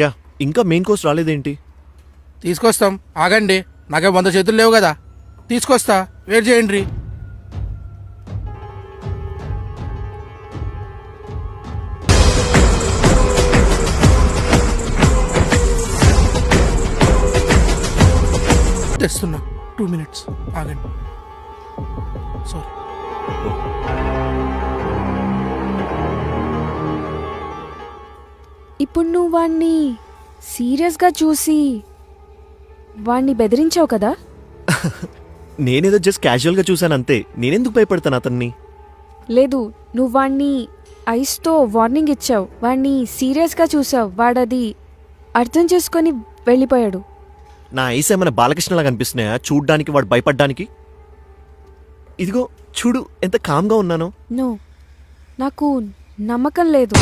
Yeah, ఇంకా main course రాలేదేంటి? తీసుకొస్తాం, ఆగండి. నాకే 100 చేతులు లేవు కదా. తీసుకొస్తా, వెయిట్ చేయండి. తెస్తున్నా, 2 minutes ఆగండి. సారీ. ఇప్పుడు నువ్వు వాణ్ణి సీరియస్గా చూసి వాణ్ణి బెదిరించావు కదా? నేనేదో జస్ట్ క్యాజువల్గా చూశాను అంతే. నేనెందుకు భయపడతాను అతన్ని? లేదు, నువ్వు వాణ్ణి ఐస్తో వార్నింగ్ ఇచ్చావు, వాణ్ణి సీరియస్గా చూసావు, వాడది అర్థం చేసుకొని వెళ్ళిపోయాడు. నా ఐస్ ఏమైనా బాలకృష్ణలాగా అనిపిస్తున్నాయా చూడ్డానికి, వాడు భయపడ్డానికి? ఇదిగో చూడు ఎంత కామ్గా ఉన్నానో. నో, నాకు నమ్మకం లేదు.